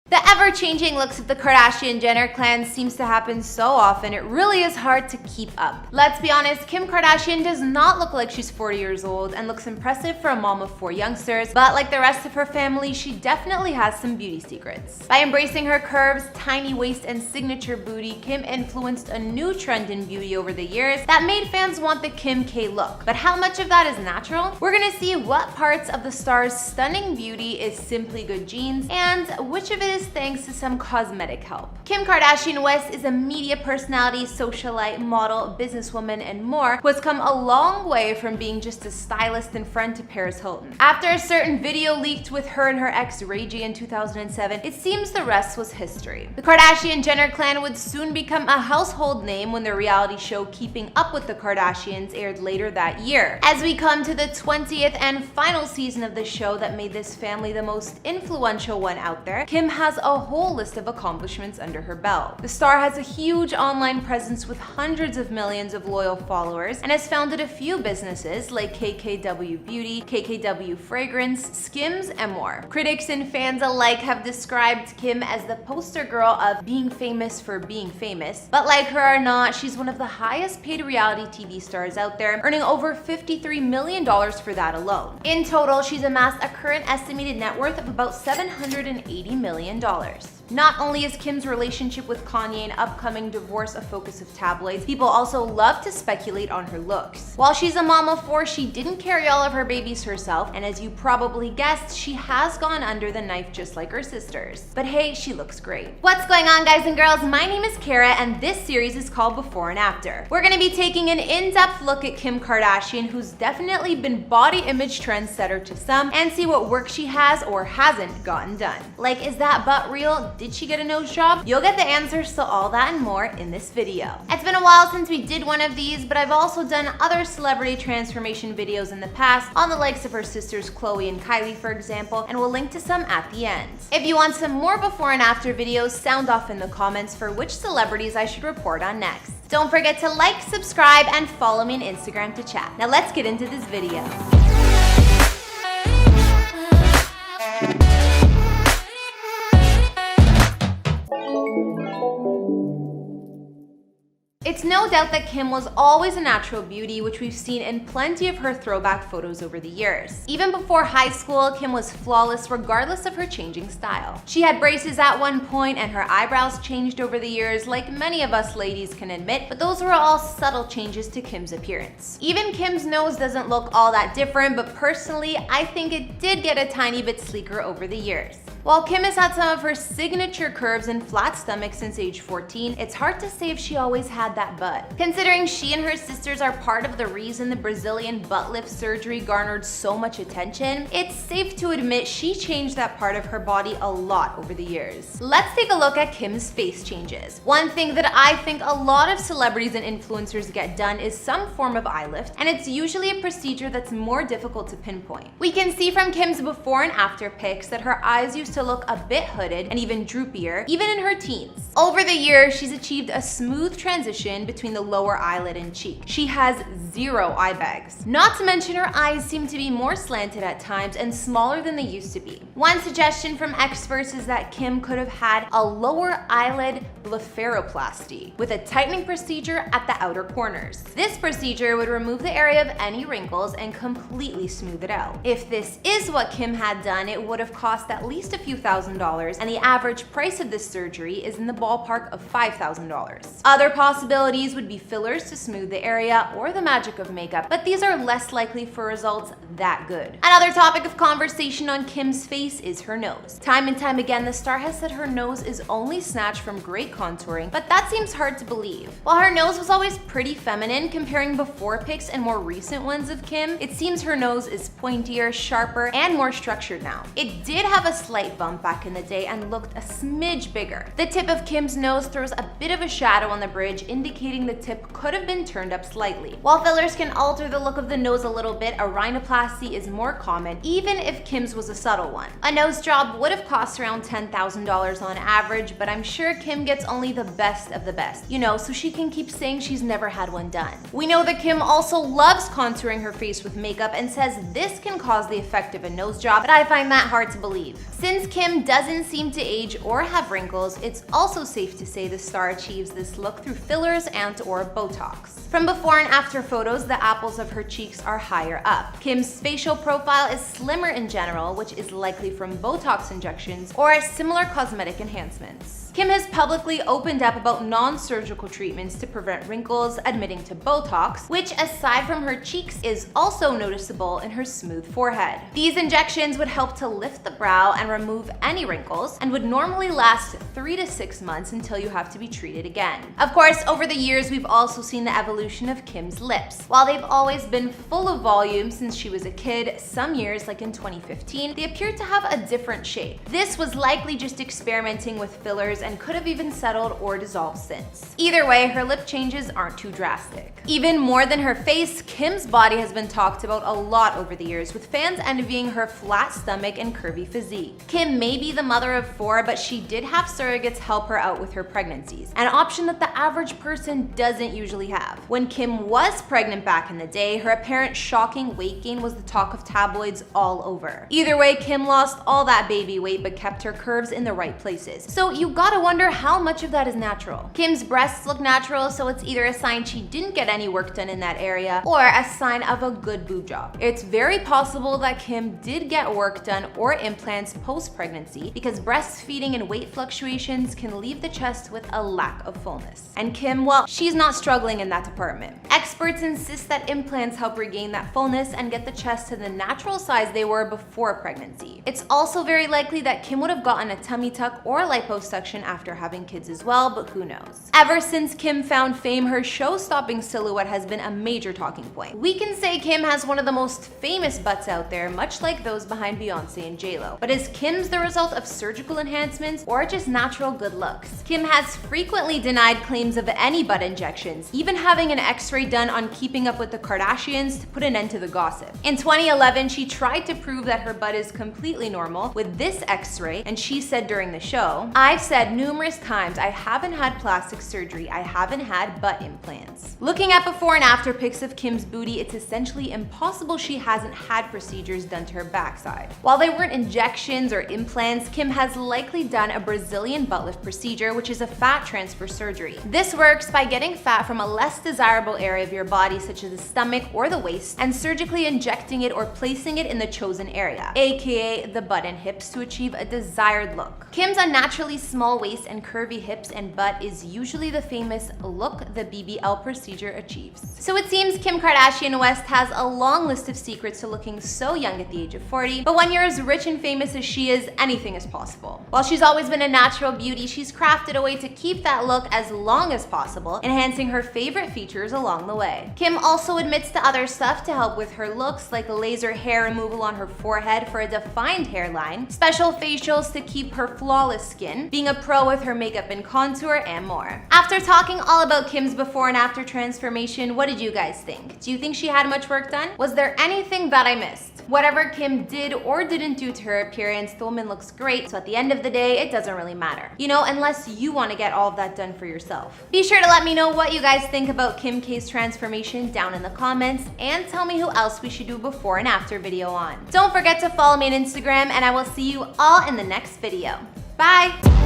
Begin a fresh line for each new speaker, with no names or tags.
The ever-changing looks of the Kardashian-Jenner clan seems to happen so often, it really is hard to keep up. Let's be honest, Kim Kardashian does not look like she's 40 years old and looks impressive for a mom of 4 youngsters, but like the rest of her family, she definitely has some beauty secrets. By embracing her curves, tiny waist, and signature booty, Kim influenced a new trend in beauty over the years that made fans want the Kim K look. But how much of that is natural? We're gonna see what parts of the star's stunning beauty is simply good genes, and which of it is thanks to some cosmetic help. Kim Kardashian West is a media personality, socialite, model, businesswoman, and more who has come a long way from being just a stylist and friend to Paris Hilton. After a certain video leaked with her and her ex Ray J in 2007, it seems the rest was history. The Kardashian-Jenner clan would soon become a household name when their reality show Keeping Up with the Kardashians aired later that year. As we come to the 20th and final season of the show that made this family the most influential one out there, Kim has a whole list of accomplishments under her belt. The star has a huge online presence with hundreds of millions of loyal followers and has founded a few businesses like KKW Beauty, KKW Fragrance, Skims, and more. Critics and fans alike have described Kim as the poster girl of being famous for being famous, but like her or not, she's one of the highest paid reality TV stars out there, earning over $53 million for that alone. In total, she's amassed a current estimated net worth of about $780 million. Not only is Kim's relationship with Kanye and upcoming divorce a focus of tabloids, people also love to speculate on her looks. While she's a mom of 4, she didn't carry all of her babies herself, and as you probably guessed, she has gone under the knife just like her sisters. But hey, she looks great. What's going on, guys and girls? My name is Kara, and this series is called Before and After. We're gonna be taking an in-depth look at Kim Kardashian, who's definitely been body image trendsetter to some, and see what work she has or hasn't gotten done. Like, is that butt real? Did she get a nose job? You'll get the answers to all that and more in this video. It's been a while since we did one of these, but I've also done other celebrity transformation videos in the past on the likes of her sisters Khloe and Kylie, for example, and we'll link to some at the end. If you want some more before and after videos, sound off in the comments for which celebrities I should report on next. Don't forget to like, subscribe, and follow me on Instagram to chat. Now let's get into this video. It's no doubt that Kim was always a natural beauty, which we've seen in plenty of her throwback photos over the years. Even before high school, Kim was flawless regardless of her changing style. She had braces at one point and her eyebrows changed over the years, like many of us ladies can admit, but those were all subtle changes to Kim's appearance. Even Kim's nose doesn't look all that different, but personally, I think it did get a tiny bit sleeker over the years. While Kim has had some of her signature curves and flat stomach since age 14, it's hard to say if she always had that butt. Considering she and her sisters are part of the reason the Brazilian butt lift surgery garnered so much attention, it's safe to admit she changed that part of her body a lot over the years. Let's take a look at Kim's face changes. One thing that I think a lot of celebrities and influencers get done is some form of eye lift, and it's usually a procedure that's more difficult to pinpoint. We can see from Kim's before and after pics that her eyes used to look a bit hooded and even droopier, even in her teens. Over the years, she's achieved a smooth transition between the lower eyelid and cheek. She has 0 eye bags. Not to mention her eyes seem to be more slanted at times and smaller than they used to be. One suggestion from experts is that Kim could have had a lower eyelid blepharoplasty with a tightening procedure at the outer corners. This procedure would remove the area of any wrinkles and completely smooth it out. If this is what Kim had done, it would have cost at least a few $1,000, and the average price of this surgery is in the ballpark of $5,000. Other possibilities would be fillers to smooth the area or the magic of makeup, but these are less likely for results that good. Another topic of conversation on Kim's face is her nose. Time and time again, the star has said her nose is only snatched from great contouring, but that seems hard to believe. While her nose was always pretty feminine, comparing before pics and more recent ones of Kim, it seems her nose is pointier, sharper, and more structured now. It did have a slight bump back in the day and looked a smidge bigger. The tip of Kim's nose throws a bit of a shadow on the bridge in indicating the tip could have been turned up slightly. While fillers can alter the look of the nose a little bit, a rhinoplasty is more common, even if Kim's was a subtle one. A nose job would have cost around $10,000 on average, but I'm sure Kim gets only the best of the best, so she can keep saying she's never had one done. We know that Kim also loves contouring her face with makeup and says this can cause the effect of a nose job, but I find that hard to believe. Since Kim doesn't seem to age or have wrinkles, it's also safe to say the star achieves this look through fillers and/or Botox. From before and after photos, the apples of her cheeks are higher up. Kim's facial profile is slimmer in general, which is likely from Botox injections or similar cosmetic enhancements. Kim has publicly opened up about non-surgical treatments to prevent wrinkles, admitting to Botox, which aside from her cheeks is also noticeable in her smooth forehead. These injections would help to lift the brow and remove any wrinkles and would normally last 3 to 6 months until you have to be treated again. Of course, over the years, we've also seen the evolution of Kim's lips. While they've always been full of volume since she was a kid, some years, like in 2015, they appeared to have a different shape. This was likely just experimenting with fillers and could have even settled or dissolved since. Either way, her lip changes aren't too drastic. Even more than her face, Kim's body has been talked about a lot over the years, with fans envying her flat stomach and curvy physique. Kim may be the mother of 4, but she did have surrogates help her out with her pregnancies, an option that the average person doesn't usually have. When Kim was pregnant back in the day, her apparent shocking weight gain was the talk of tabloids all over. Either way, Kim lost all that baby weight but kept her curves in the right places. So you gotta wonder how much of that is natural. Kim's breasts look natural, so it's either a sign she didn't get any work done in that area or a sign of a good boob job. It's very possible that Kim did get work done or implants post-pregnancy because breastfeeding and weight fluctuations can leave the chest with a lack of fullness. And Kim, well, she's not struggling in that department. Experts insist that implants help regain that fullness and get the chest to the natural size they were before pregnancy. It's also very likely that Kim would have gotten a tummy tuck or liposuction after having kids as well, but who knows. Ever since Kim found fame, her show-stopping silhouette has been a major talking point. We can say Kim has one of the most famous butts out there, much like those behind Beyonce and J-Lo. But is Kim's the result of surgical enhancements or just natural good looks? Kim has frequently denied claims of any butt injections, even having an x-ray done on Keeping Up with the Kardashians to put an end to the gossip. In 2011, she tried to prove that her butt is completely normal with this x-ray, and she said during the show, "I've said numerous times I haven't had plastic surgery, I haven't had butt implants." Looking at before and after pics of Kim's booty, it's essentially impossible she hasn't had procedures done to her backside. While they weren't injections or implants, Kim has likely done a Brazilian butt lift procedure, which is a fat transfer surgery. This works by getting fat from a less desirable area of your body, such as the stomach or the waist, and surgically injecting it or placing it in the chosen area, aka the butt and hips, to achieve a desired look. Kim's unnaturally small waist and curvy hips and butt is usually the famous look the BBL procedure achieves. So it seems Kim Kardashian West has a long list of secrets to looking so young at the age of 40, but when you're as rich and famous as she is, anything is possible. While she's always been a natural beauty, she's crafted a way to keep that look as long as possible, enhancing her favorite features along the way. Kim also admits to other stuff to help with her looks, like laser hair removal on her forehead for a defined hairline, special facials to keep her flawless skin, being a pro with her makeup and contour, and more. After talking all about Kim's before and after transformation, what did you guys think? Do you think she had much work done? Was there anything that I missed? Whatever Kim did or didn't do to her appearance, the woman looks great, so at the end of the day, it doesn't really matter. Unless you want to get all of that done for yourself. Be sure to let me know what you guys think about Kim K's transformation down in the comments, and tell me who else we should do a before and after video on. Don't forget to follow me on Instagram, and I will see you all in the next video. Bye!